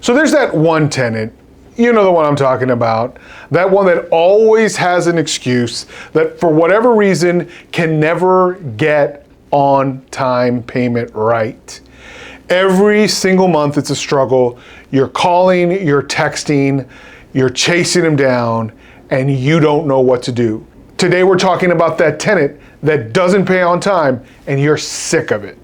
So there's that one tenant, you know the one I'm talking about, that one that always has an excuse, that for whatever reason can never get on-time payment right. Every single month it's a struggle. You're calling, you're texting, you're chasing them down, and you don't know what to do. Today we're talking about that tenant that doesn't pay on time and you're sick of it.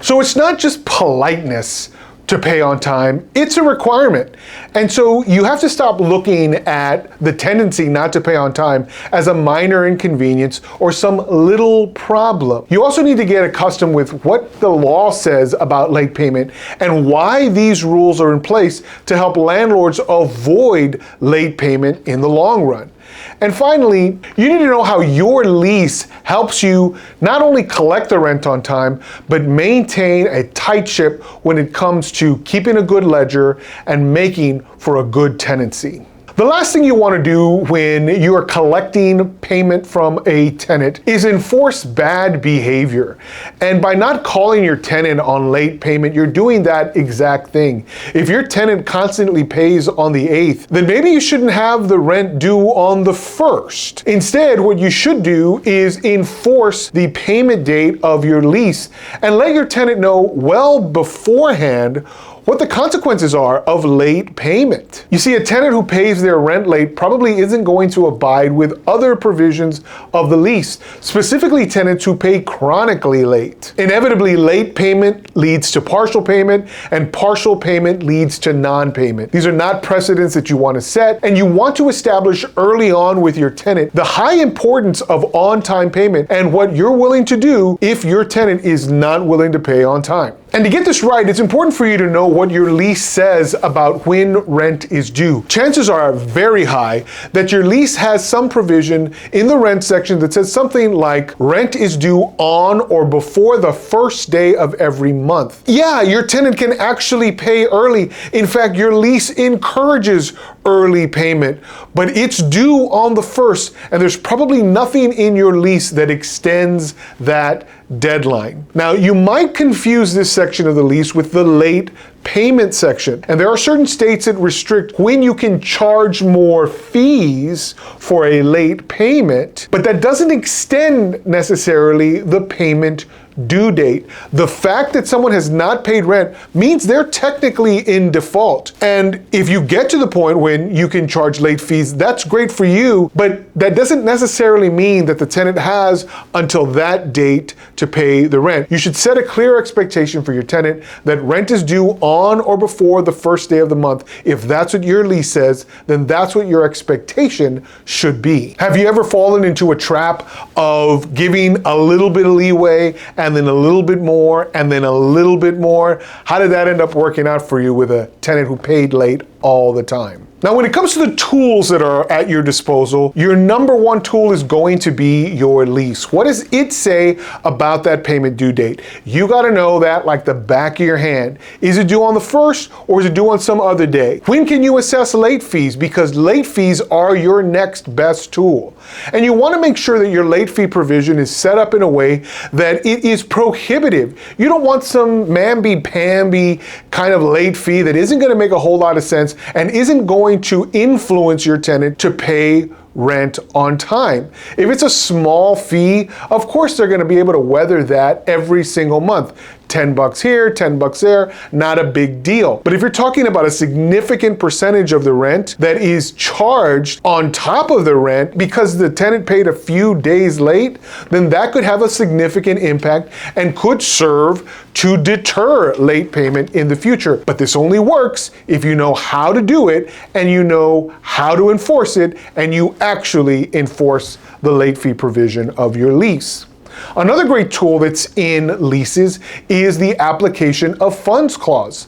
So it's not just politeness to pay on time, it's a requirement. And so you have to stop looking at the tendency not to pay on time as a minor inconvenience or some little problem. You also need to get accustomed with what the law says about late payment and why these rules are in place to help landlords avoid late payment in the long run. And finally, you need to know how your lease helps you not only collect the rent on time, but maintain a tight ship when it comes to keeping a good ledger and making for a good tenancy. The last thing you want to do when you are collecting payment from a tenant is enforce bad behavior. And by not calling your tenant on late payment, you're doing that exact thing. If your tenant constantly pays on the 8th, then maybe you shouldn't have the rent due on the 1st. Instead, what you should do is enforce the payment date of your lease and let your tenant know well beforehand what the consequences are of late payment. You see, a tenant who pays their rent late probably isn't going to abide with other provisions of the lease, specifically tenants who pay chronically late. Inevitably, late payment leads to partial payment, and partial payment leads to non-payment. These are not precedents that you want to set, and you want to establish early on with your tenant the high importance of on-time payment and what you're willing to do if your tenant is not willing to pay on time. And to get this right, it's important for you to know what your lease says about when rent is due. Chances are very high that your lease has some provision in the rent section that says something like rent is due on or before the first day of every month. Yeah, your tenant can actually pay early. In fact, your lease encourages early payment, but it's due on the 1st, and there's probably nothing in your lease that extends that deadline. Now, you might confuse this section of the lease with the late payment section. And there are certain states that restrict when you can charge more fees for a late payment, but that doesn't extend necessarily the payment due date. The fact that someone has not paid rent means they're technically in default. And if you get to the point when you can charge late fees, that's great for you, but that doesn't necessarily mean that the tenant has until that date to pay the rent. You should set a clear expectation for your tenant that rent is due on or before the first day of the month. If that's what your lease says, then that's what your expectation should be. Have you ever fallen into a trap of giving a little bit of leeway and then a little bit more, and then a little bit more? How did that end up working out for you with a tenant who paid late all the time? Now, when it comes to the tools that are at your disposal, your number one tool is going to be your lease. What does it say about that payment due date? You got to know that like the back of your hand. Is it due on the 1st or is it due on some other day? When can you assess late fees? Because late fees are your next best tool. And you want to make sure that your late fee provision is set up in a way that it is prohibitive. You don't want some mamby-pamby kind of late fee that isn't going to make a whole lot of sense and isn't going to influence your tenant to pay rent on time. If it's a small fee, of course they're going to be able to weather that every single month. $10 here, $10 there, not a big deal. But if you're talking about a significant percentage of the rent that is charged on top of the rent because the tenant paid a few days late, then that could have a significant impact and could serve to deter late payment in the future. But this only works if you know how to do it and you know how to enforce it and you actually enforce the late fee provision of your lease. Another great tool that's in leases is the application of funds clause.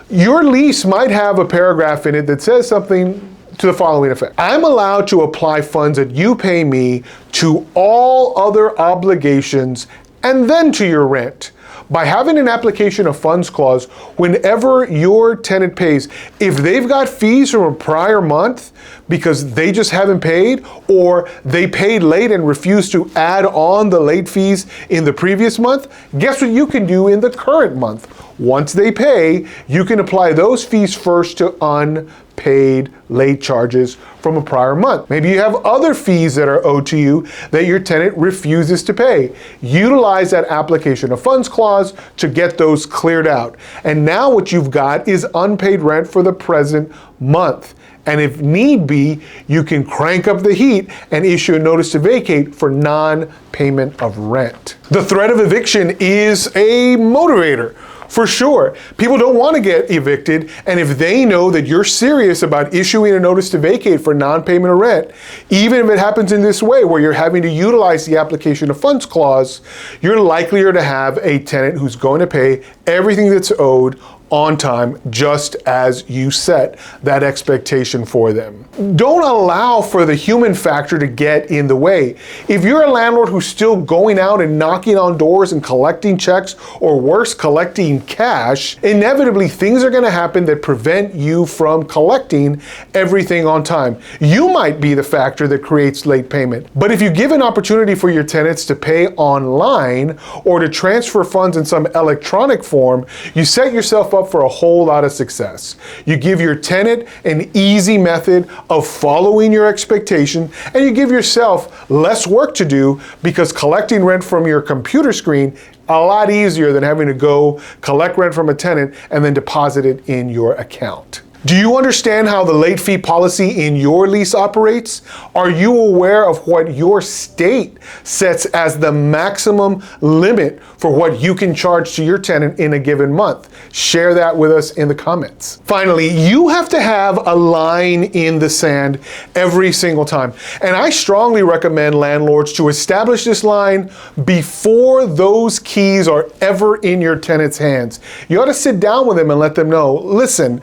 Your lease might have a paragraph in it that says something to the following effect. I'm allowed to apply funds that you pay me to all other obligations and then to your rent. By having an application of funds clause, whenever your tenant pays, if they've got fees from a prior month because they just haven't paid, or they paid late and refused to add on the late fees in the previous month, guess what you can do in the current month? Once they pay, you can apply those fees first to unpaid late charges from a prior month. Maybe you have other fees that are owed to you that your tenant refuses to pay. Utilize that application of funds clause to get those cleared out. And now what you've got is unpaid rent for the present month. And if need be, you can crank up the heat and issue a notice to vacate for non-payment of rent. The threat of eviction is a motivator. For sure. People don't want to get evicted, and if they know that you're serious about issuing a notice to vacate for non-payment of rent, even if it happens in this way where you're having to utilize the application of funds clause, you're likelier to have a tenant who's going to pay everything that's owed on time, just as you set that expectation for them. Don't allow for the human factor to get in the way. If you're a landlord who's still going out and knocking on doors and collecting checks, or worse, collecting cash, inevitably things are gonna happen that prevent you from collecting everything on time. You might be the factor that creates late payment, but if you give an opportunity for your tenants to pay online or to transfer funds in some electronic form, you set yourself up for a whole lot of success. You give your tenant an easy method of following your expectation, and you give yourself less work to do, because collecting rent from your computer screen a lot easier than having to go collect rent from a tenant and then deposit it in your account. Do you understand how the late fee policy in your lease operates? Are you aware of what your state sets as the maximum limit for what you can charge to your tenant in a given month? Share that with us in the comments. Finally, you have to have a line in the sand every single time. And I strongly recommend landlords to establish this line before those keys are ever in your tenant's hands. You ought to sit down with them and let them know, listen,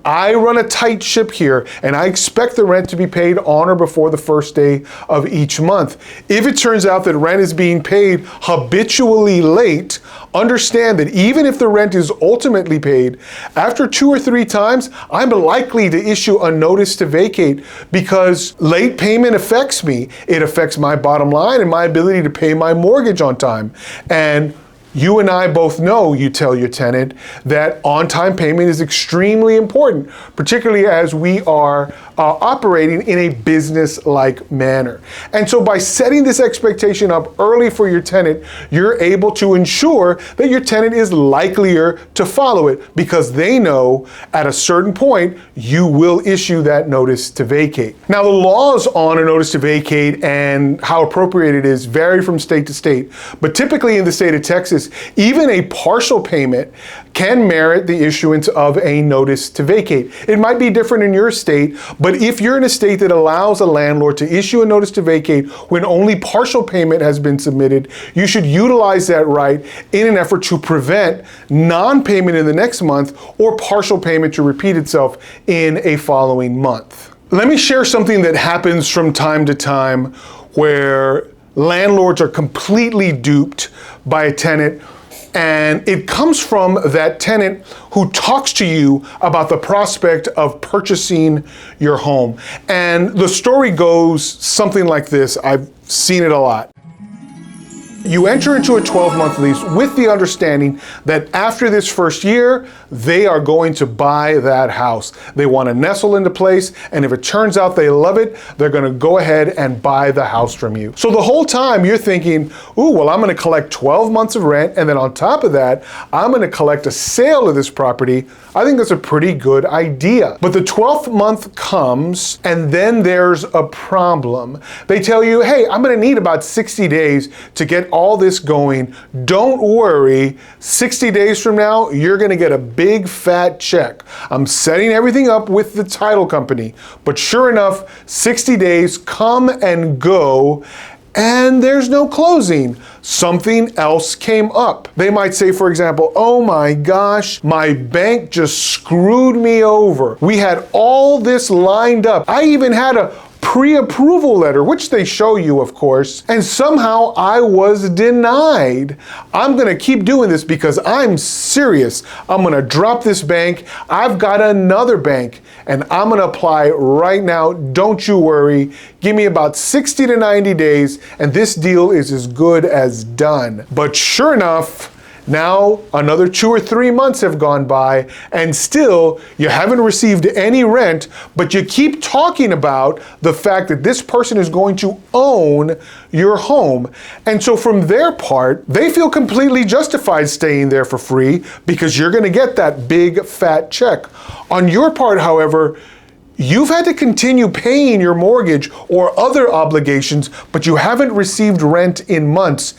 I run a tight ship here, and I expect the rent to be paid on or before the first day of each month. If it turns out that rent is being paid habitually late, understand that even if the rent is ultimately paid, after 2 or 3 times, I'm likely to issue a notice to vacate, because late payment affects me. It affects my bottom line and my ability to pay my mortgage on time. And you and I both know, you tell your tenant, that on-time payment is extremely important, particularly as we are operating in a business-like manner. And so by setting this expectation up early for your tenant, you're able to ensure that your tenant is likelier to follow it, because they know at a certain point you will issue that notice to vacate. Now, the laws on a notice to vacate and how appropriate it is vary from state to state, but typically in the state of Texas, even a partial payment can merit the issuance of a notice to vacate. It might be different in your state, but if you're in a state that allows a landlord to issue a notice to vacate when only partial payment has been submitted, you should utilize that right in an effort to prevent non-payment in the next month or partial payment to repeat itself in a following month. Let me share something that happens from time to time where landlords are completely duped by a tenant, and it comes from that tenant who talks to you about the prospect of purchasing your home. And the story goes something like this. I've seen it a lot. You enter into a 12-month lease with the understanding that after this first year, they are going to buy that house. They want to nestle into place, and if it turns out they love it, they're going to go ahead and buy the house from you. So the whole time you're thinking, ooh, well, I'm going to collect 12 months of rent, and then on top of that, I'm going to collect a sale of this property. I think that's a pretty good idea. But the 12th month comes, and then there's a problem. They tell you, hey, I'm going to need about 60 days to get all this going. Don't worry, 60 days from now, you're gonna get a big fat check. I'm setting everything up with the title company. But sure enough, 60 days come and go, and there's no closing. Something else came up. They might say, for example, oh my gosh, my bank just screwed me over. We had all this lined up. I even had a pre-approval letter, which they show you, of course, and somehow I was denied. I'm gonna keep doing this because I'm serious. I'm gonna drop this bank. I've got another bank, and I'm gonna apply right now. Don't you worry. Give me about 60 to 90 days, and this deal is as good as done. But sure enough, Now, another 2 or 3 months have gone by, and still you haven't received any rent, but you keep talking about the fact that this person is going to own your home. And so from their part, they feel completely justified staying there for free because you're going to get that big fat check. On your part, however, you've had to continue paying your mortgage or other obligations, but you haven't received rent in months.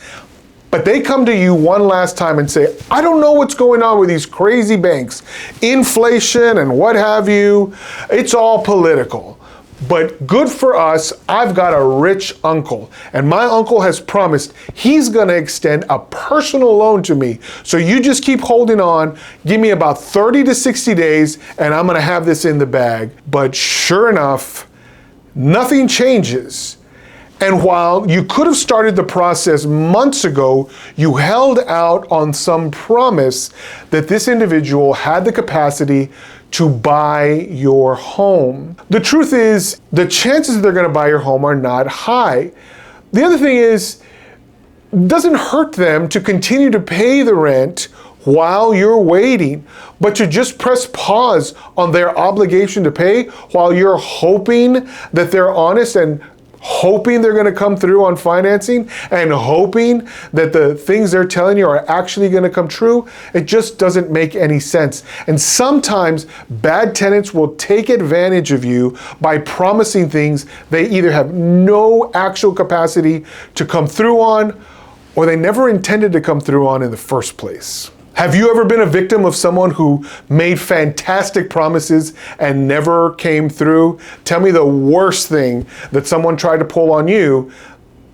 But they come to you one last time and say, I don't know what's going on with these crazy banks, inflation and what have you. It's all political. But good for us, I've got a rich uncle, and my uncle has promised he's going to extend a personal loan to me. So you just keep holding on, give me about 30 to 60 days, and I'm going to have this in the bag. But sure enough, nothing changes. And while you could have started the process months ago, you held out on some promise that this individual had the capacity to buy your home. The truth is, the chances that they're going to buy your home are not high. The other thing is, it doesn't hurt them to continue to pay the rent while you're waiting, but to just press pause on their obligation to pay while you're hoping that they're honest and hoping they're going to come through on financing and hoping that the things they're telling you are actually going to come true, it just doesn't make any sense. And sometimes bad tenants will take advantage of you by promising things they either have no actual capacity to come through on or they never intended to come through on in the first place. Have you ever been a victim of someone who made fantastic promises and never came through? Tell me the worst thing that someone tried to pull on you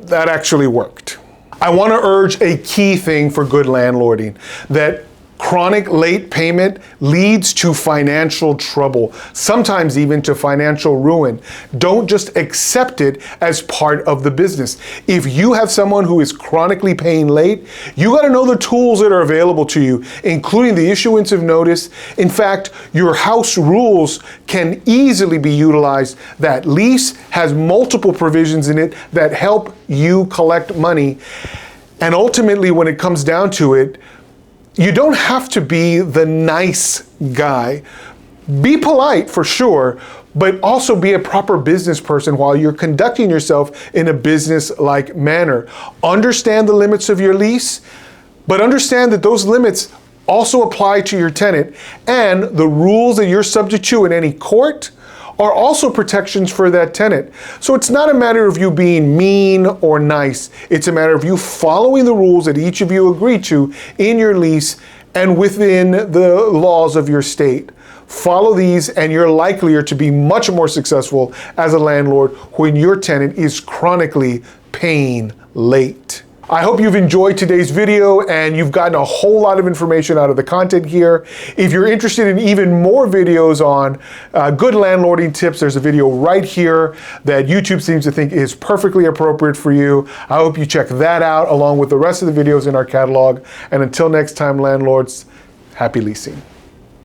that actually worked. I want to urge a key thing for good landlording, that chronic late payment leads to financial trouble, sometimes even to financial ruin. Don't just accept it as part of the business. If you have someone who is chronically paying late, you got to know the tools that are available to you, including the issuance of notice. In fact, your house rules can easily be utilized. That lease has multiple provisions in it that help you collect money. And ultimately, when it comes down to it, you don't have to be the nice guy. Be polite for sure, but also be a proper business person while you're conducting yourself in a business-like manner. Understand the limits of your lease, but understand that those limits also apply to your tenant, and the rules that you're subject to in any court are also protections for that tenant. So it's not a matter of you being mean or nice. It's a matter of you following the rules that each of you agree to in your lease and within the laws of your state. Follow these and you're likelier to be much more successful as a landlord when your tenant is chronically paying late. I hope you've enjoyed today's video and you've gotten a whole lot of information out of the content here. If you're interested in even more videos on good landlording tips, there's a video right here that YouTube seems to think is perfectly appropriate for you. I hope you check that out along with the rest of the videos in our catalog. And until next time, landlords, happy leasing.